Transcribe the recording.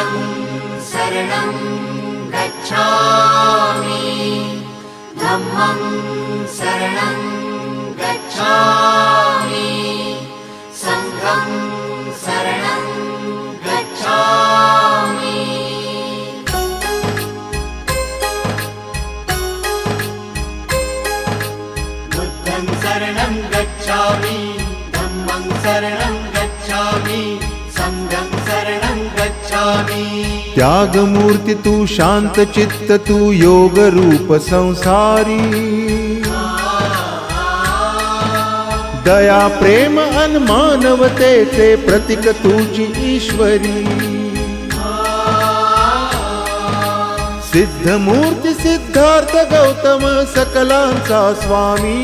बुद्धं शरणं गच्छामि धम्मं शरणं गच्छामि संघं शरणं गच्छामि बुद्धं शरणं गच्छामि धम्मं शरणं गच्छामि संघं शरणं गच्छामि। त्यागमूर्ती तू शांत चित्त तू योग रूप संसारी दया प्रेम अन मानवतेचे प्रतीक तुझी ईश्वरी सिद्धमूर्ती सिद्धार्थ गौतम सकलांचा स्वामी